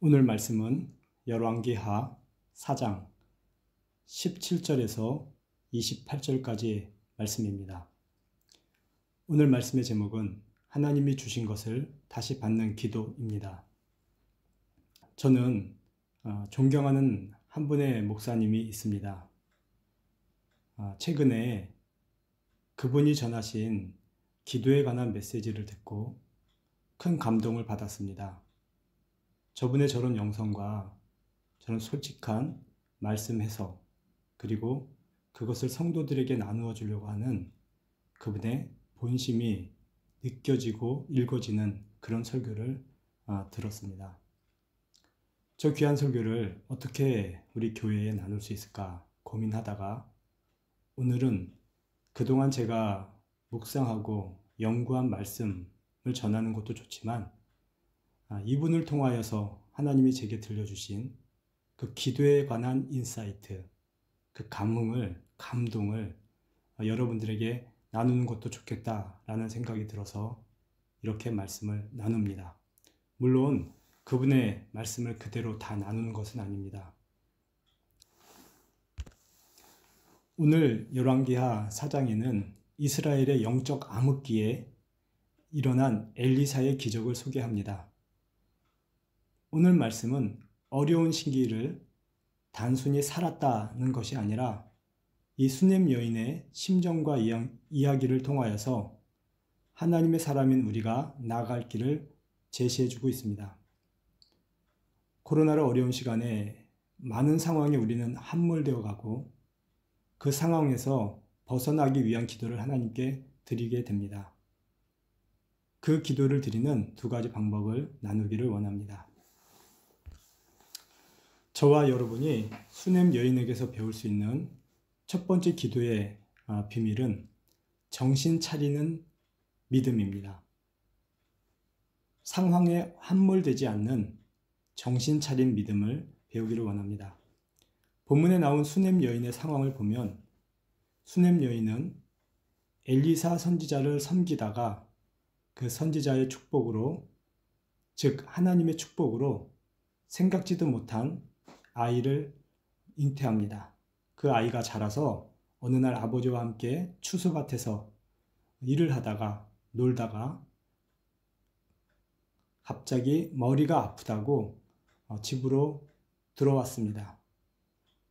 오늘 말씀은 열왕기하 4장 17절에서 28절까지의 말씀입니다. 오늘 말씀의 제목은 하나님이 주신 것을 다시 받는 기도입니다. 저는 존경하는 한 분의 목사님이 있습니다. 최근에 그분이 전하신 기도에 관한 메시지를 듣고 큰 감동을 받았습니다. 저분의 저런 영성과 저런 솔직한 말씀 해석, 그리고 그것을 성도들에게 나누어 주려고 하는 그분의 본심이 느껴지고 읽어지는 그런 설교를 들었습니다. 저 귀한 설교를 어떻게 우리 교회에 나눌 수 있을까 고민하다가 오늘은 그동안 제가 묵상하고 연구한 말씀을 전하는 것도 좋지만 이분을 통하여서 하나님이 제게 들려주신 그 기도에 관한 인사이트, 그 감동을 여러분들에게 나누는 것도 좋겠다라는 생각이 들어서 이렇게 말씀을 나눕니다. 물론 그분의 말씀을 그대로 다 나누는 것은 아닙니다. 오늘 열왕기하 4장에는 이스라엘의 영적 암흑기에 일어난 엘리사의 기적을 소개합니다. 오늘 말씀은 어려운 시기를 단순히 살았다는 것이 아니라 이 수넴 여인의 심정과 이야기를 통하여서 하나님의 사람인 우리가 나아갈 길을 제시해주고 있습니다. 코로나로 어려운 시간에 많은 상황에 우리는 함몰되어 가고 그 상황에서 벗어나기 위한 기도를 하나님께 드리게 됩니다. 그 기도를 드리는 두 가지 방법을 나누기를 원합니다. 저와 여러분이 수넴 여인에게서 배울 수 있는 첫 번째 기도의 비밀은 정신 차리는 믿음입니다. 상황에 함몰되지 않는 정신 차린 믿음을 배우기를 원합니다. 본문에 나온 수넴 여인의 상황을 보면 수넴 여인은 엘리사 선지자를 섬기다가 그 선지자의 축복으로, 즉 하나님의 축복으로 생각지도 못한 아이를 잉태합니다. 그 아이가 자라서 어느 날 아버지와 함께 추수밭에서 일을 하다가 놀다가 갑자기 머리가 아프다고 집으로 들어왔습니다.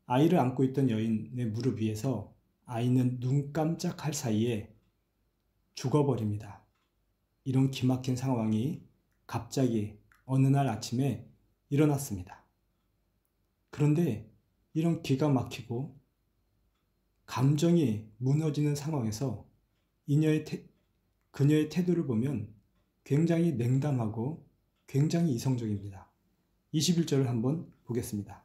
아이를 안고 있던 여인의 무릎 위에서 아이는 눈 깜짝할 사이에 죽어버립니다. 이런 기막힌 상황이 갑자기 어느 날 아침에 일어났습니다. 그런데 이런 기가 막히고 감정이 무너지는 상황에서 그녀의 태도를 보면 굉장히 냉담하고 굉장히 이성적입니다. 21절을 한번 보겠습니다.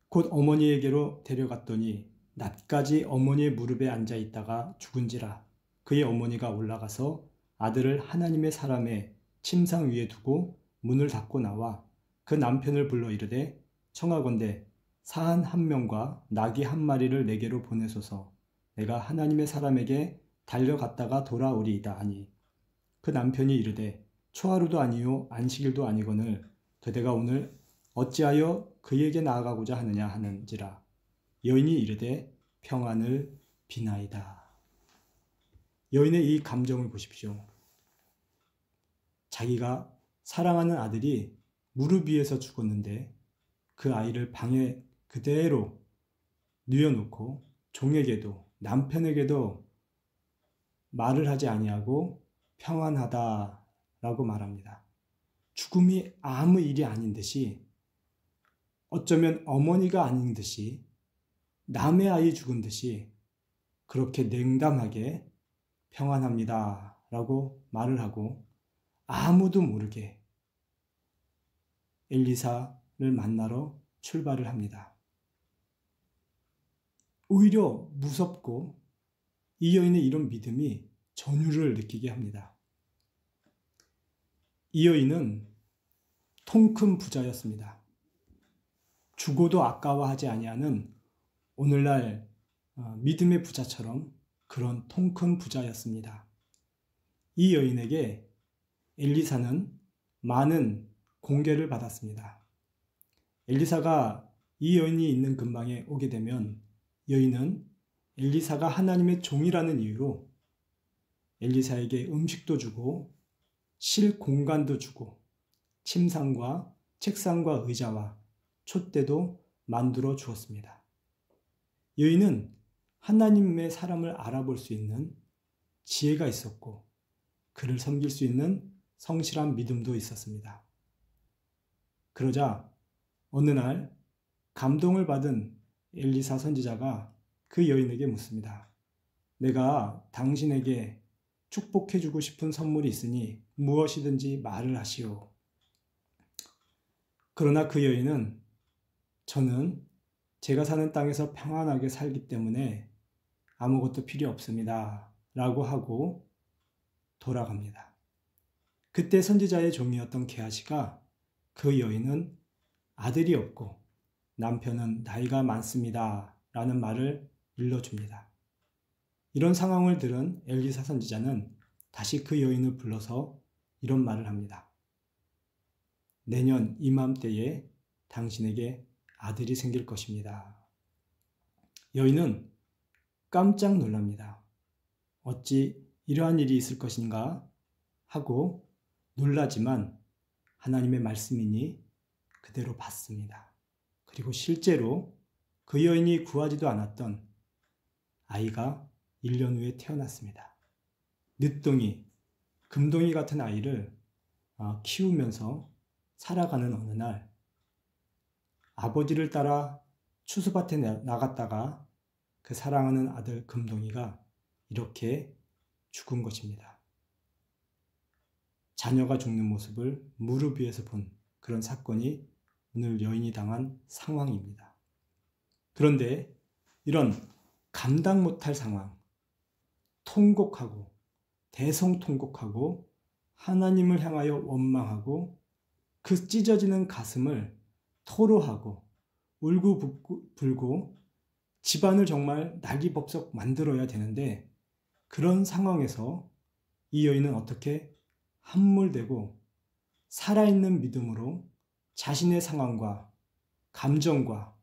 곧 어머니에게로 데려갔더니 낮까지 어머니의 무릎에 앉아 있다가 죽은지라. 그의 어머니가 올라가서 아들을 하나님의 사람의 침상 위에 두고 문을 닫고 나와 그 남편을 불러 이르되 청하건대 사한 한 명과 나귀 한 마리를 내게로 보내소서. 내가 하나님의 사람에게 달려갔다가 돌아오리이다 하니 그 남편이 이르되 초하루도 아니요 안식일도 아니거늘 그대가 오늘 어찌하여 그에게 나아가고자 하느냐 하는지라. 여인이 이르되 평안을 비나이다. 여인의 이 감정을 보십시오. 자기가 사랑하는 아들이 무릎 위에서 죽었는데 그 아이를 방에 그대로 뉘어놓고 종에게도 남편에게도 말을 하지 아니하고 평안하다라고 말합니다. 죽음이 아무 일이 아닌 듯이, 어쩌면 어머니가 아닌 듯이, 남의 아이 죽은 듯이 그렇게 냉담하게 평안합니다 라고 말을 하고 아무도 모르게 엘리사를 만나러 출발을 합니다. 오히려 무섭고 이 여인의 이런 믿음이 전율을 느끼게 합니다. 이 여인은 통큰 부자였습니다. 죽어도 아까워하지 아니하는 오늘날 믿음의 부자처럼 그런 통큰 부자였습니다. 이 여인에게 엘리사는 많은 공개를 받았습니다. 엘리사가 이 여인이 있는 근방에 오게 되면 여인은 엘리사가 하나님의 종이라는 이유로 엘리사에게 음식도 주고 쉴 공간도 주고 침상과 책상과 의자와 촛대도 만들어 주었습니다. 여인은 하나님의 사람을 알아볼 수 있는 지혜가 있었고 그를 섬길 수 있는 성실한 믿음도 있었습니다. 그러자 어느 날 감동을 받은 엘리사 선지자가 그 여인에게 묻습니다. 내가 당신에게 축복해주고 싶은 선물이 있으니 무엇이든지 말을 하시오. 그러나 그 여인은 저는 제가 사는 땅에서 평안하게 살기 때문에 아무것도 필요 없습니다. 라고 하고 돌아갑니다. 그때 선지자의 종이었던 게하시가 그 여인은 아들이 없고 남편은 나이가 많습니다. 라는 말을 일러줍니다. 이런 상황을 들은 엘리사 선지자는 다시 그 여인을 불러서 이런 말을 합니다. 내년 이맘때에 당신에게 아들이 생길 것입니다. 여인은 깜짝 놀랍니다. 어찌 이러한 일이 있을 것인가 하고 놀라지만 하나님의 말씀이니 그대로 받습니다. 그리고 실제로 그 여인이 구하지도 않았던 아이가 1년 후에 태어났습니다. 늦둥이, 금둥이 같은 아이를 키우면서 살아가는 어느 날 아버지를 따라 추수밭에 나갔다가 그 사랑하는 아들 금동이가 이렇게 죽은 것입니다. 자녀가 죽는 모습을 무릎 위에서 본 그런 사건이 오늘 여인이 당한 상황입니다. 그런데 이런 감당 못할 상황, 통곡하고 대성통곡하고 하나님을 향하여 원망하고 그 찢어지는 가슴을 토로하고 울고불고 집안을 정말 난리법석 만들어야 되는데 그런 상황에서 이 여인은 어떻게 함몰되고 살아있는 믿음으로 자신의 상황과 감정과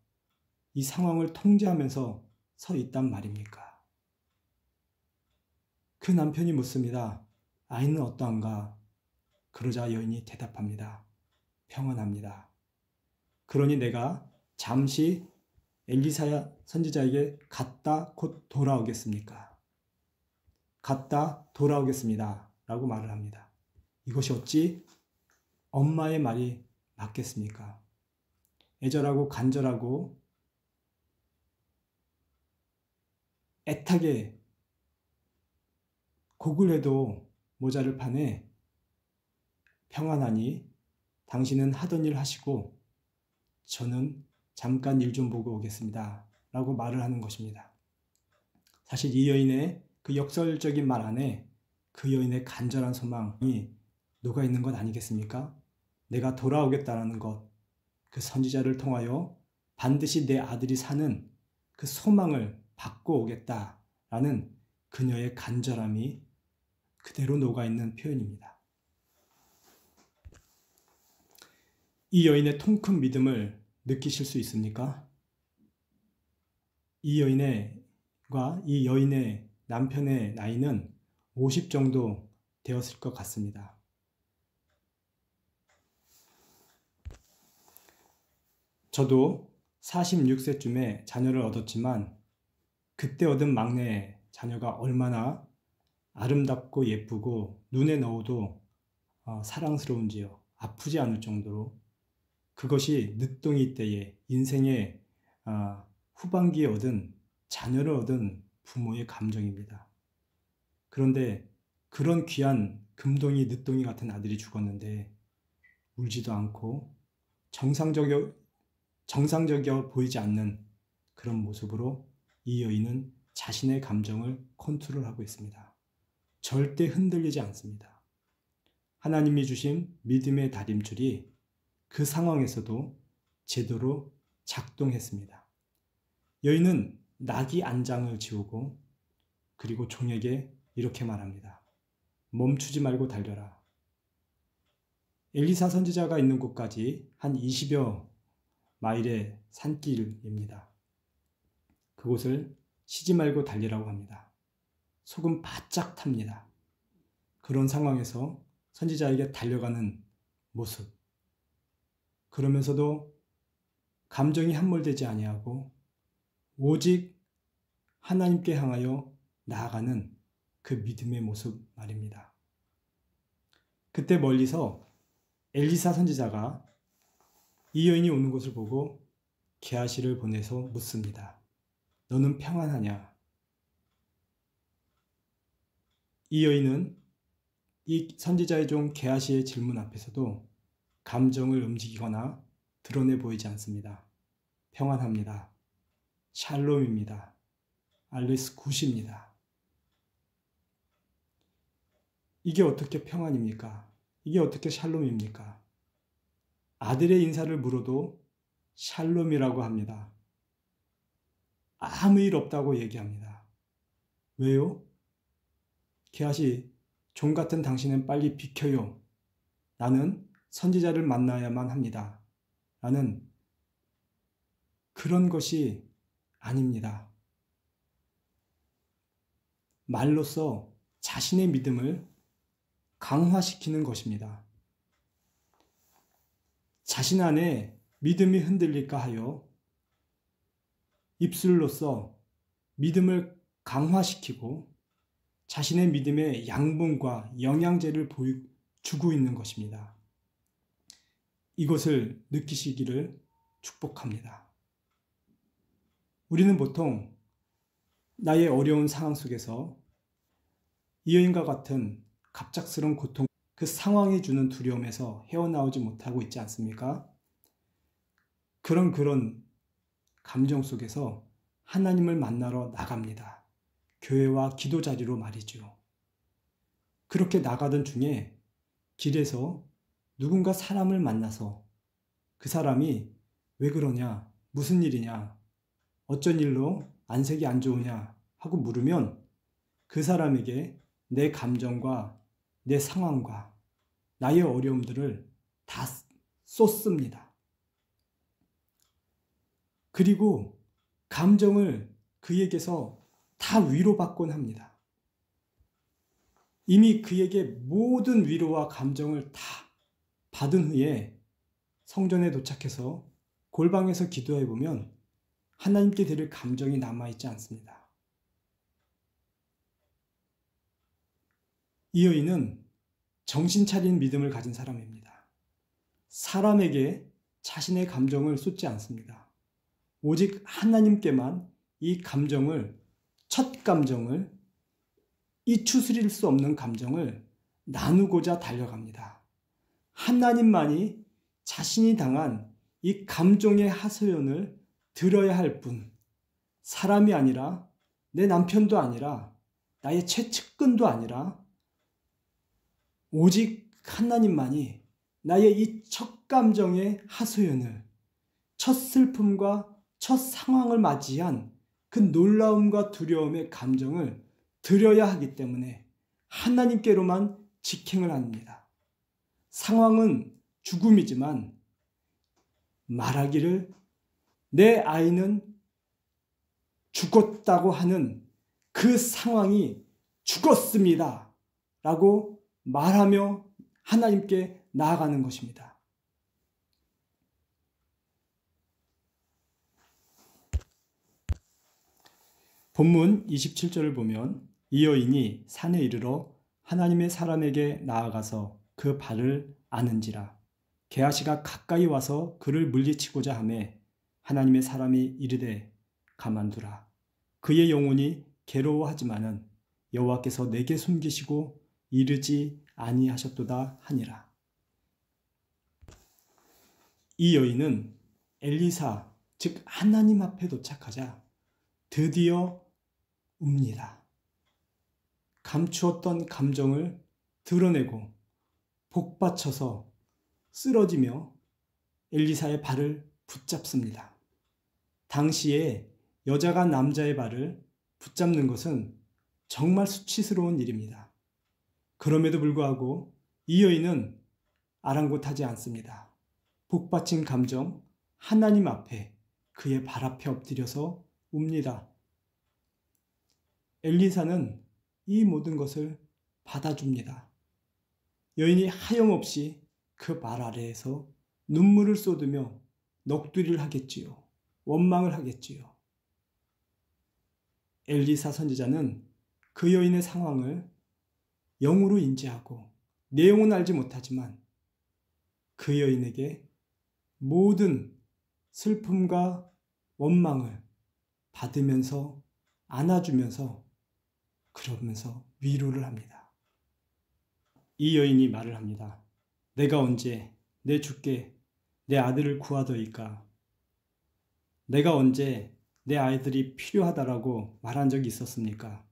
이 상황을 통제하면서 서 있단 말입니까? 그 남편이 묻습니다. 아이는 어떠한가? 그러자 여인이 대답합니다. 평안합니다. 그러니 내가 잠시 엘리사 선지자에게 갔다 곧 돌아오겠습니까? 갔다 돌아오겠습니다. 라고 말을 합니다. 이것이 어찌 엄마의 말이 맞겠습니까? 애절하고 간절하고 애타게 곡을 해도 모자를 파네. 평안하니 당신은 하던 일 하시고 저는 잠깐 일 좀 보고 오겠습니다. 라고 말을 하는 것입니다. 사실 이 여인의 그 역설적인 말 안에 그 여인의 간절한 소망이 녹아 있는 것 아니겠습니까? 내가 돌아오겠다라는 것, 그 선지자를 통하여 반드시 내 아들이 사는 그 소망을 받고 오겠다라는 그녀의 간절함이 그대로 녹아 있는 표현입니다. 이 여인의 통큰 믿음을 느끼실 수 있습니까? 이 여인의 남편의 나이는 50 정도 되었을 것 같습니다. 저도 46세쯤에 자녀를 얻었지만 그때 얻은 막내 자녀가 얼마나 아름답고 예쁘고 눈에 넣어도 사랑스러운지요. 아프지 않을 정도로 그것이 늦둥이 때에 인생의 후반기에 얻은 자녀를 얻은 부모의 감정입니다. 그런데 그런 귀한 금둥이 늦둥이 같은 아들이 죽었는데 울지도 않고 정상적이어 보이지 않는 그런 모습으로 이 여인은 자신의 감정을 컨트롤하고 있습니다. 절대 흔들리지 않습니다. 하나님이 주신 믿음의 다림줄이 그 상황에서도 제대로 작동했습니다. 여인은 나귀 안장을 지우고 그리고 종에게 이렇게 말합니다. 멈추지 말고 달려라. 엘리사 선지자가 있는 곳까지 한 20여 마일의 산길입니다. 그곳을 쉬지 말고 달리라고 합니다. 속은 바짝 탑니다. 그런 상황에서 선지자에게 달려가는 모습. 그러면서도 감정이 함몰되지 아니하고 오직 하나님께 향하여 나아가는 그 믿음의 모습 말입니다. 그때 멀리서 엘리사 선지자가 이 여인이 오는 것을 보고 게하시를 보내서 묻습니다. 너는 평안하냐? 이 여인은 이 선지자의 종 게하시의 질문 앞에서도 감정을 움직이거나 드러내 보이지 않습니다. 평안합니다. 샬롬입니다. 알레스 굿입니다. 이게 어떻게 평안입니까? 이게 어떻게 샬롬입니까? 아들의 인사를 물어도 샬롬이라고 합니다. 아무 일 없다고 얘기합니다. 왜요? 게하시, 종 같은 당신은 빨리 비켜요. 나는 선지자를 만나야만 합니다. 라는 그런 것이 아닙니다. 말로써 자신의 믿음을 강화시키는 것입니다. 자신 안에 믿음이 흔들릴까 하여 입술로서 믿음을 강화시키고 자신의 믿음의 양분과 영양제를 주고 있는 것입니다. 이것을 느끼시기를 축복합니다. 우리는 보통 나의 어려운 상황 속에서 이 여인과 같은 갑작스러운 고통, 그 상황이 주는 두려움에서 헤어나오지 못하고 있지 않습니까? 그런 감정 속에서 하나님을 만나러 나갑니다. 교회와 기도 자리로 말이죠. 그렇게 나가던 중에 길에서 누군가 사람을 만나서 그 사람이 왜 그러냐, 무슨 일이냐, 어쩐 일로 안색이 안 좋으냐 하고 물으면 그 사람에게 내 감정과 내 상황과 나의 어려움들을 다 쏟습니다. 그리고 감정을 그에게서 다 위로받곤 합니다. 이미 그에게 모든 위로와 감정을 다 받은 후에 성전에 도착해서 골방에서 기도해 보면 하나님께 드릴 감정이 남아있지 않습니다. 이 여인은 정신 차린 믿음을 가진 사람입니다. 사람에게 자신의 감정을 쏟지 않습니다. 오직 하나님께만 이 감정을, 첫 감정을, 이 추스릴 수 없는 감정을 나누고자 달려갑니다. 하나님만이 자신이 당한 이 감정의 하소연을 들어야 할 분, 사람이 아니라 내 남편도 아니라 나의 최측근도 아니라 오직 하나님만이 나의 이 첫 감정의 하소연을, 첫 슬픔과 첫 상황을 맞이한 그 놀라움과 두려움의 감정을 드려야 하기 때문에 하나님께로만 직행을 합니다. 상황은 죽음이지만 말하기를 내 아이는 죽었다고 하는 그 상황이 죽었습니다 라고 말하며 하나님께 나아가는 것입니다. 본문 27절을 보면 이 여인이 산에 이르러 하나님의 사람에게 나아가서 그 발을 아는지라 게하시가 가까이 와서 그를 물리치고자 하매 하나님의 사람이 이르되 가만두라. 그의 영혼이 괴로워하지만은 여호와께서 내게 숨기시고 이르지 아니하셨도다 하니라. 이 여인은 엘리사, 즉 하나님 앞에 도착하자 드디어 웁니다. 감추었던 감정을 드러내고 복받쳐서 쓰러지며 엘리사의 발을 붙잡습니다. 당시에 여자가 남자의 발을 붙잡는 것은 정말 수치스러운 일입니다. 그럼에도 불구하고 이 여인은 아랑곳하지 않습니다. 복받친 감정, 하나님 앞에 그의 발 앞에 엎드려서 웁니다. 엘리사는 이 모든 것을 받아줍니다. 여인이 하염없이 그 말 아래에서 눈물을 쏟으며 넋두리를 하겠지요. 원망을 하겠지요. 엘리사 선지자는 그 여인의 상황을 영으로 인지하고 내용은 알지 못하지만 그 여인에게 모든 슬픔과 원망을 받으면서 안아주면서 그러면서 위로를 합니다. 이 여인이 말을 합니다. 내가 언제 내 주께 내 아들을 구하더이까? 내가 언제 내 아이들이 필요하다라고 말한 적이 있었습니까?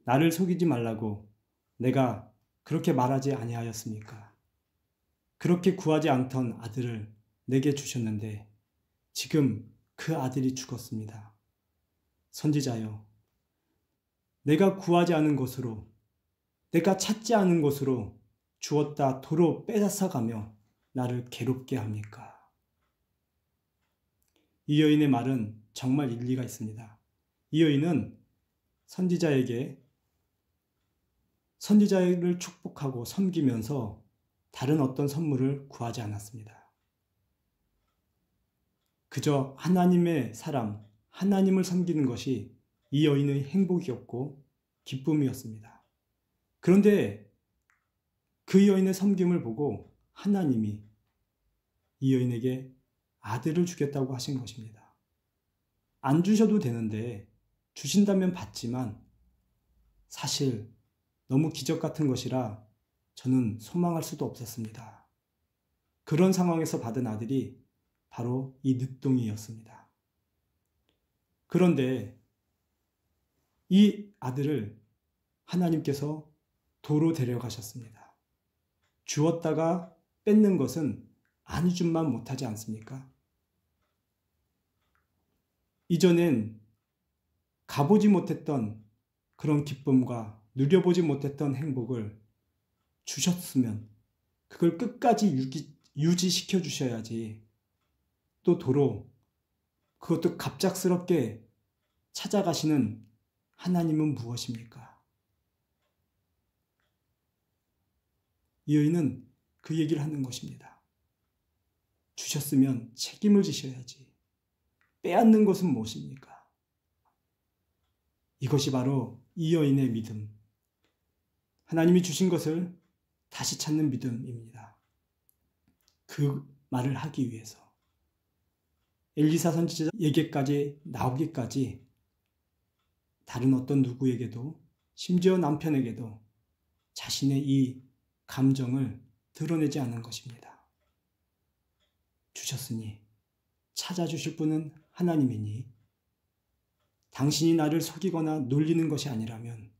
나를 속이지 말라고 내가 그렇게 말하지 아니하였습니까? 그렇게 구하지 않던 아들을 내게 주셨는데 지금 그 아들이 죽었습니다. 선지자여, 내가 구하지 않은 것으로, 내가 찾지 않은 것으로 주었다 도로 빼앗아가며 나를 괴롭게 합니까? 이 여인의 말은 정말 일리가 있습니다. 이 여인은 선지자를 축복하고 섬기면서 다른 어떤 선물을 구하지 않았습니다. 그저 하나님의 사람, 하나님을 섬기는 것이 이 여인의 행복이었고 기쁨이었습니다. 그런데 그 여인의 섬김을 보고 하나님이 이 여인에게 아들을 주겠다고 하신 것입니다. 안 주셔도 되는데 주신다면 받지만 사실 너무 기적 같은 것이라 저는 소망할 수도 없었습니다. 그런 상황에서 받은 아들이 바로 이 늦둥이였습니다. 그런데 이 아들을 하나님께서 도로 데려가셨습니다. 주었다가 뺏는 것은 안주만 못하지 않습니까? 이전엔 가보지 못했던 그런 기쁨과 누려보지 못했던 행복을 주셨으면 그걸 끝까지 유지시켜 주셔야지. 또 도로 그것도 갑작스럽게 찾아가시는 하나님은 무엇입니까? 이 여인은 그 얘기를 하는 것입니다. 주셨으면 책임을 지셔야지. 빼앗는 것은 무엇입니까? 이것이 바로 이 여인의 믿음. 하나님이 주신 것을 다시 찾는 믿음입니다. 그 말을 하기 위해서. 엘리사 선지자에게까지 나오기까지 다른 어떤 누구에게도 심지어 남편에게도 자신의 이 감정을 드러내지 않은 것입니다. 주셨으니 찾아주실 분은 하나님이니 당신이 나를 속이거나 놀리는 것이 아니라면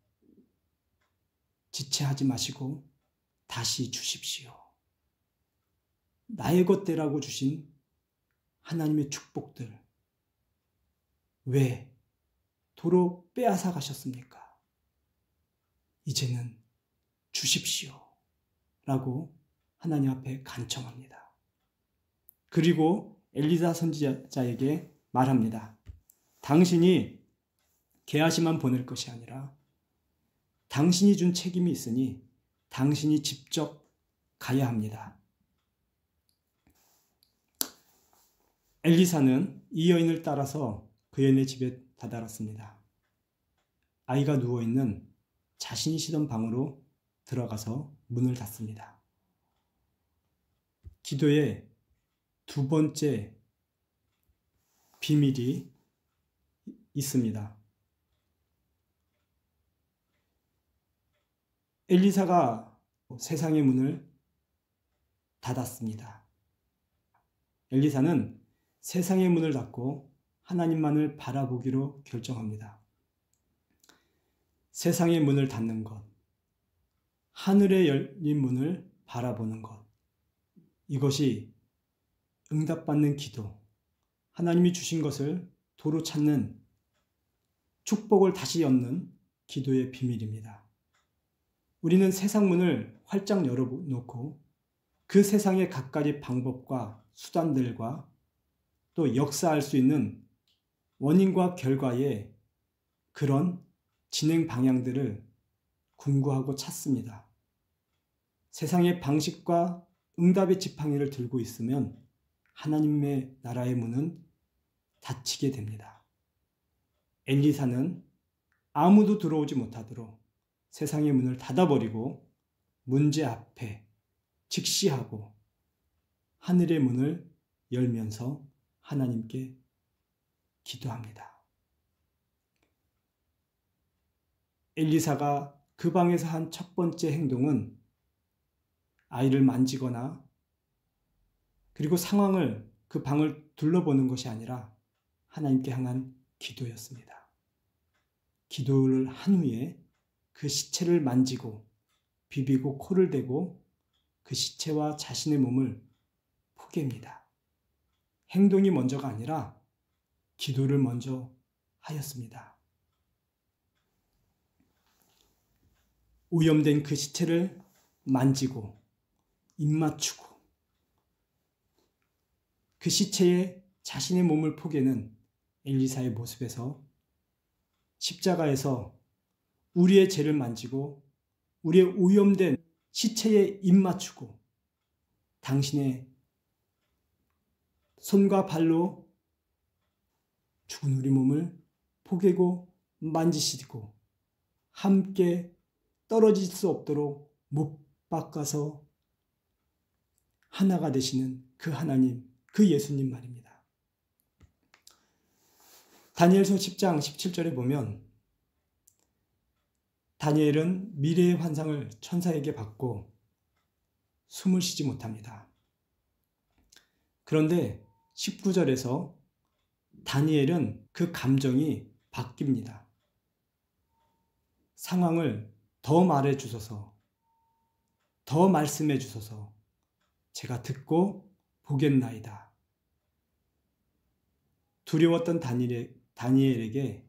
지체하지 마시고 다시 주십시오. 나의 것대라고 주신 하나님의 축복들 왜 도로 빼앗아 가셨습니까? 이제는 주십시오. 라고 하나님 앞에 간청합니다. 그리고 엘리사 선지자에게 말합니다. 당신이 게하시만 보낼 것이 아니라 당신이 준 책임이 있으니 당신이 직접 가야 합니다. 엘리사는 이 여인을 따라서 그 여인의 집에 다다랐습니다. 아이가 누워있는 자신이 쉬던 방으로 들어가서 문을 닫습니다. 기도의 두 번째 비밀이 있습니다. 엘리사가 세상의 문을 닫았습니다. 엘리사는 세상의 문을 닫고 하나님만을 바라보기로 결정합니다. 세상의 문을 닫는 것, 하늘에 열린 문을 바라보는 것, 이것이 응답받는 기도, 하나님이 주신 것을 도로 찾는 축복을 다시 엮는 기도의 비밀입니다. 우리는 세상 문을 활짝 열어놓고 그 세상의 갖가지 방법과 수단들과 또 역사할 수 있는 원인과 결과의 그런 진행 방향들을 궁구하고 찾습니다. 세상의 방식과 응답의 지팡이를 들고 있으면 하나님의 나라의 문은 닫히게 됩니다. 엘리사는 아무도 들어오지 못하도록 세상의 문을 닫아버리고 문제 앞에 직시하고 하늘의 문을 열면서 하나님께 기도합니다. 엘리사가 그 방에서 한 첫 번째 행동은 아이를 만지거나 그리고 상황을 그 방을 둘러보는 것이 아니라 하나님께 향한 기도였습니다. 기도를 한 후에 그 시체를 만지고 비비고 코를 대고 그 시체와 자신의 몸을 포개입니다. 행동이 먼저가 아니라 기도를 먼저 하였습니다. 오염된 그 시체를 만지고 입 맞추고 그 시체에 자신의 몸을 포개는 엘리사의 모습에서 십자가에서 우리의 죄를 만지고 우리의 오염된 시체에 입 맞추고 당신의 손과 발로 죽은 우리 몸을 포개고 만지시고 함께 떨어질 수 없도록 못 바꿔서 하나가 되시는 그 하나님, 그 예수님 말입니다. 다니엘서 10장 17절에 보면 다니엘은 미래의 환상을 천사에게 받고 숨을 쉬지 못합니다. 그런데 19절에서 다니엘은 그 감정이 바뀝니다. 상황을 더 말해 주소서, 더 말씀해 주소서, 제가 듣고 보겠나이다. 두려웠던 다니엘에게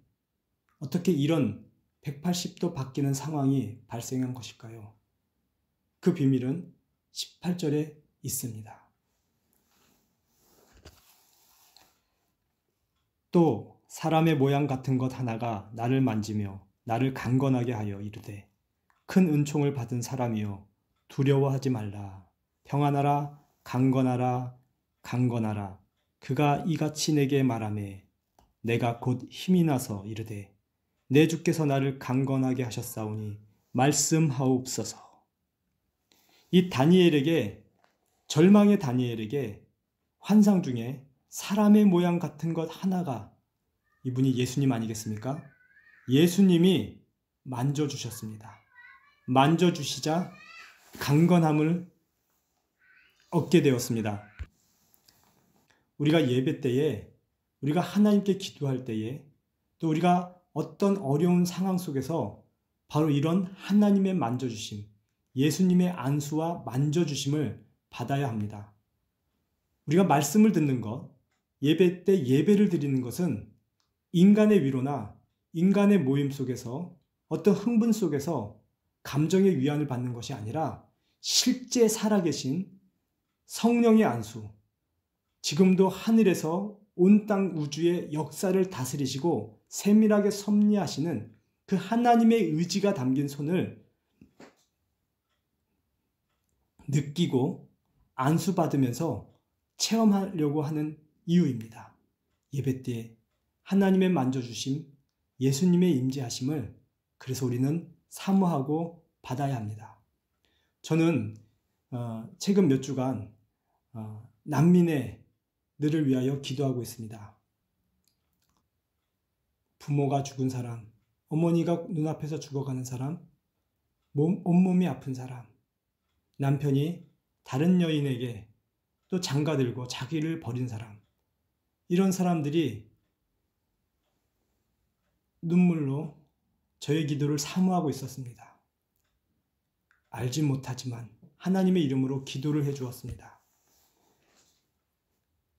어떻게 이런 180도 바뀌는 상황이 발생한 것일까요? 그 비밀은 18절에 있습니다. 또 사람의 모양 같은 것 하나가 나를 만지며 나를 강건하게 하여 이르되 큰 은총을 받은 사람이여 두려워하지 말라. 평안하라. 강건하라. 강건하라. 그가 이같이 내게 말하매 내가 곧 힘이 나서 이르되 내 주께서 나를 강건하게 하셨사오니 말씀하옵소서. 이 다니엘에게, 절망의 다니엘에게 환상 중에 사람의 모양 같은 것 하나가, 이분이 예수님 아니겠습니까? 예수님이 만져주셨습니다. 만져주시자 강건함을 얻게 되었습니다. 우리가 예배 때에, 우리가 하나님께 기도할 때에, 또 우리가 어떤 어려운 상황 속에서 바로 이런 하나님의 만져주심, 예수님의 안수와 만져주심을 받아야 합니다. 우리가 말씀을 듣는 것, 예배 때 예배를 드리는 것은 인간의 위로나 인간의 모임 속에서 어떤 흥분 속에서 감정의 위안을 받는 것이 아니라 실제 살아계신 성령의 안수, 지금도 하늘에서 온 땅 우주의 역사를 다스리시고 세밀하게 섭리하시는 그 하나님의 의지가 담긴 손을 느끼고 안수받으면서 체험하려고 하는 이유입니다. 예배 때 하나님의 만져주심, 예수님의 임재하심을 그래서 우리는 사모하고 받아야 합니다. 저는 최근 몇 주간 난민들을 위하여 기도하고 있습니다. 부모가 죽은 사람, 어머니가 눈앞에서 죽어가는 사람, 온몸이 아픈 사람, 남편이 다른 여인에게 또 장가들고 자기를 버린 사람, 이런 사람들이 눈물로 저의 기도를 사모하고 있었습니다. 알지 못하지만 하나님의 이름으로 기도를 해주었습니다.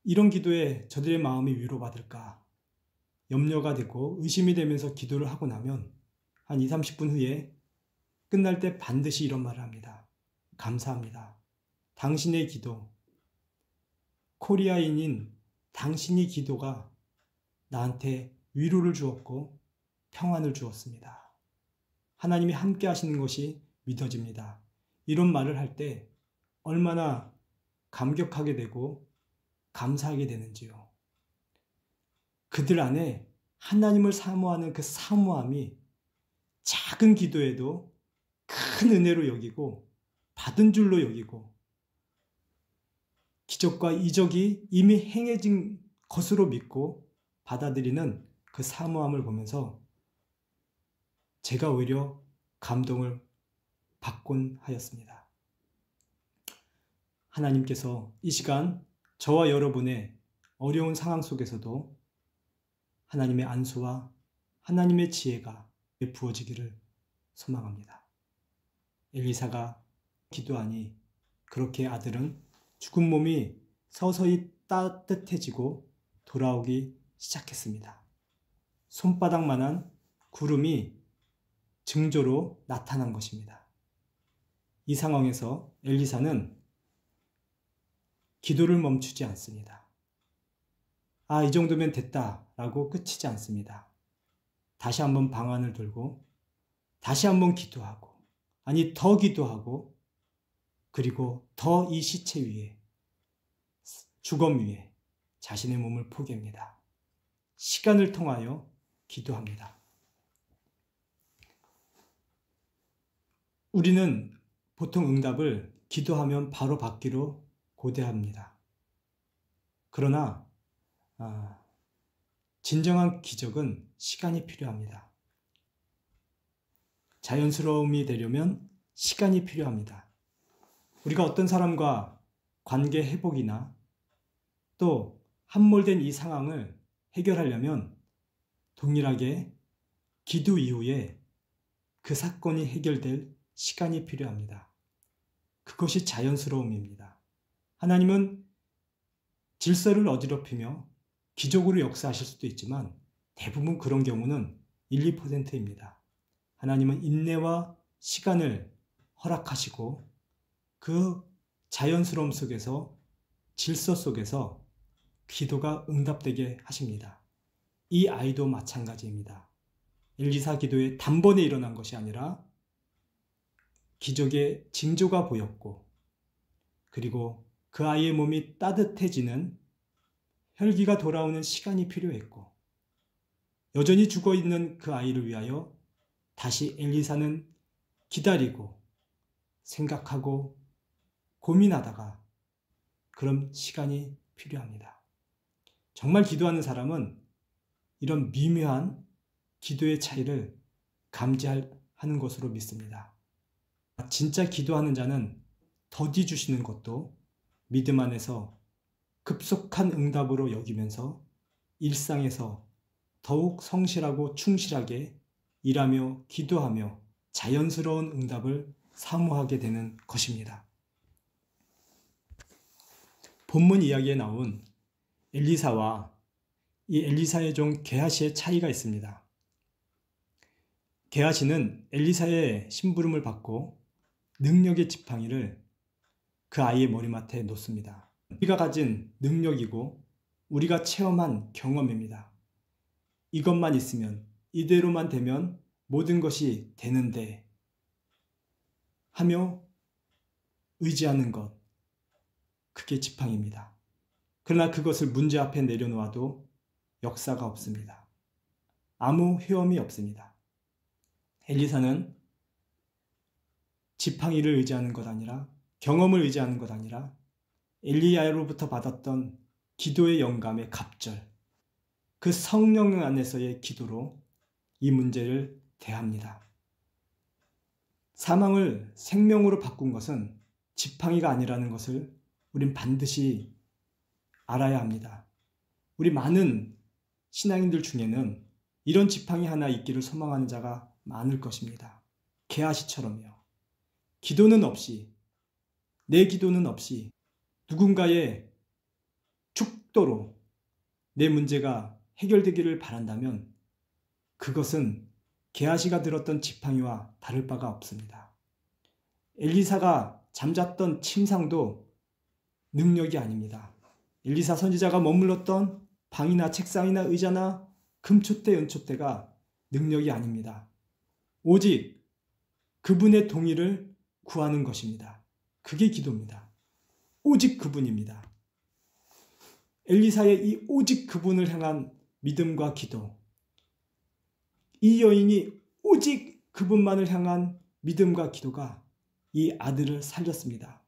이런 기도에 저들의 마음이 위로받을까 염려가 되고 의심이 되면서 기도를 하고 나면 한 20-30분 후에 끝날 때 반드시 이런 말을 합니다. 감사합니다. 당신의 기도, 코리아인인 당신의 기도가 나한테 위로를 주었고 평안을 주었습니다. 하나님이 함께 하시는 것이 믿어집니다. 이런 말을 할 때 얼마나 감격하게 되고 감사하게 되는지요. 그들 안에 하나님을 사모하는 그 사모함이 작은 기도에도 큰 은혜로 여기고 받은 줄로 여기고 기적과 이적이 이미 행해진 것으로 믿고 받아들이는 그 사모함을 보면서 제가 오히려 감동을 받곤 하였습니다. 하나님께서 이 시간 저와 여러분의 어려운 상황 속에서도 하나님의 안수와 하나님의 지혜가 부어지기를 소망합니다. 엘리사가 기도하니 그렇게 아들은 죽은 몸이 서서히 따뜻해지고 돌아오기 시작했습니다. 손바닥만한 구름이 징조로 나타난 것입니다. 이 상황에서 엘리사는 기도를 멈추지 않습니다. 이 정도면 됐다라고 끝이지 않습니다. 다시 한번 방언을 들고 다시 한번 기도하고 더 기도하고 그리고 더 이 시체 위에 주검 위에 자신의 몸을 포개입니다. 시간을 통하여 기도합니다. 우리는 보통 응답을 기도하면 바로 받기로 고대합니다. 그러나 진정한 기적은 시간이 필요합니다. 자연스러움이 되려면 시간이 필요합니다. 우리가 어떤 사람과 관계 회복이나 또 함몰된 이 상황을 해결하려면 동일하게 기도 이후에 그 사건이 해결될 시간이 필요합니다. 그것이 자연스러움입니다. 하나님은 질서를 어지럽히며 기적으로 역사하실 수도 있지만 대부분 그런 경우는 1, 2%입니다. 하나님은 인내와 시간을 허락하시고 그 자연스러움 속에서 질서 속에서 기도가 응답되게 하십니다. 이 아이도 마찬가지입니다. 엘리사 기도에 단번에 일어난 것이 아니라 기적의 징조가 보였고 그리고 그 아이의 몸이 따뜻해지는 혈기가 돌아오는 시간이 필요했고 여전히 죽어있는 그 아이를 위하여 다시 엘리사는 기다리고 생각하고 고민하다가 그런 시간이 필요합니다. 정말 기도하는 사람은 이런 미묘한 기도의 차이를 감지하는 것으로 믿습니다. 진짜 기도하는 자는 더디 주시는 것도 믿음 안에서 급속한 응답으로 여기면서 일상에서 더욱 성실하고 충실하게 일하며 기도하며 자연스러운 응답을 사모하게 되는 것입니다. 본문 이야기에 나온 엘리사와 이 엘리사의 종 게하시의 차이가 있습니다. 게하시는 엘리사의 심부름을 받고 능력의 지팡이를 그 아이의 머리맡에 놓습니다. 우리가 가진 능력이고 우리가 체험한 경험입니다. 이것만 있으면 이대로만 되면 모든 것이 되는데 하며 의지하는 것, 그게 지팡이입니다. 그러나 그것을 문제 앞에 내려놓아도 역사가 없습니다. 아무 헤엄이 없습니다. 엘리사는 지팡이를 의지하는 것 아니라 경험을 의지하는 것 아니라 엘리야로부터 받았던 기도의 영감의 갑절, 그 성령 안에서의 기도로 이 문제를 대합니다. 사망을 생명으로 바꾼 것은 지팡이가 아니라는 것을 우린 반드시 알아야 합니다. 우리 많은 신앙인들 중에는 이런 지팡이 하나 있기를 소망하는 자가 많을 것입니다. 게하시처럼요. 기도는 없이, 내 기도는 없이 누군가의 축도로 내 문제가 해결되기를 바란다면 그것은 게하시가 들었던 지팡이와 다를 바가 없습니다. 엘리사가 잠잤던 침상도 능력이 아닙니다. 엘리사 선지자가 머물렀던 방이나 책상이나 의자나 금촛대, 은촛대가 능력이 아닙니다. 오직 그분의 동의를 구하는 것입니다. 그게 기도입니다. 오직 그분입니다. 엘리사의 이 오직 그분을 향한 믿음과 기도, 이 여인이 오직 그분만을 향한 믿음과 기도가 이 아들을 살렸습니다.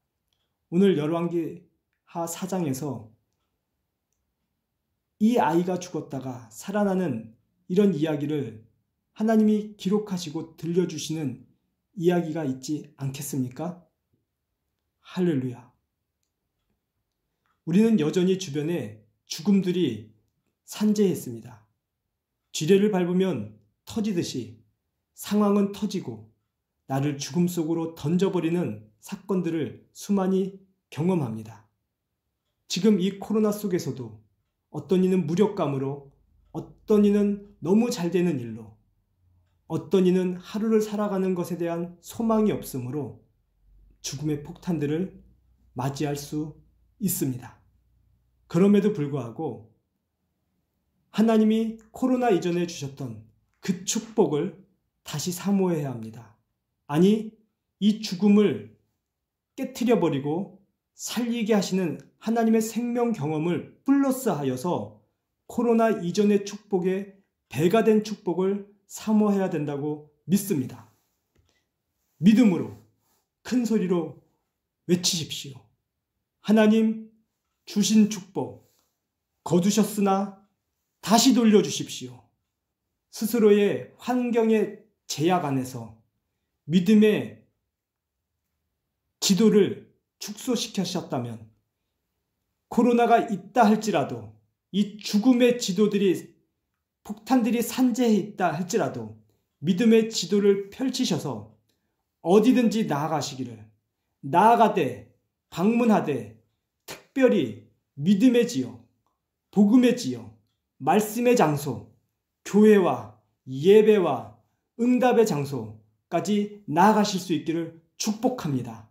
오늘 열왕기하 4장에서 이 아이가 죽었다가 살아나는 이런 이야기를 하나님이 기록하시고 들려주시는 이야기가 있지 않겠습니까? 할렐루야. 우리는 여전히 주변에 죽음들이 산재했습니다. 지뢰를 밟으면 터지듯이 상황은 터지고 나를 죽음 속으로 던져버리는 사건들을 수많이 경험합니다. 지금 이 코로나 속에서도 어떤 이는 무력감으로, 어떤 이는 너무 잘 되는 일로, 어떤 이는 하루를 살아가는 것에 대한 소망이 없으므로 죽음의 폭탄들을 맞이할 수 있습니다. 그럼에도 불구하고 하나님이 코로나 이전에 주셨던 그 축복을 다시 사모해야 합니다. 아니, 이 죽음을 깨트려버리고 살리게 하시는 하나님의 생명 경험을 플러스 하여서 코로나 이전의 축복에 배가 된 축복을 사모해야 된다고 믿습니다. 믿음으로 큰 소리로 외치십시오. 하나님 주신 축복 거두셨으나 다시 돌려주십시오. 스스로의 환경의 제약 안에서 믿음의 지도를 축소시키셨다면, 코로나가 있다 할지라도, 이 죽음의 지도들이, 폭탄들이 산재해 있다 할지라도 믿음의 지도를 펼치셔서 어디든지 나아가시기를, 나아가되 방문하되 특별히 믿음의 지역, 복음의 지역, 말씀의 장소, 교회와 예배와 응답의 장소까지 나아가실 수 있기를 축복합니다.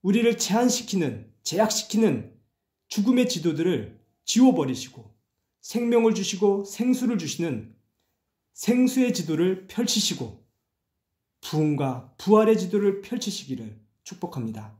우리를 제약시키는 죽음의 지도들을 지워버리시고 생명을 주시고 생수를 주시는 생수의 지도를 펼치시고 부흥과 부활의 지도를 펼치시기를 축복합니다.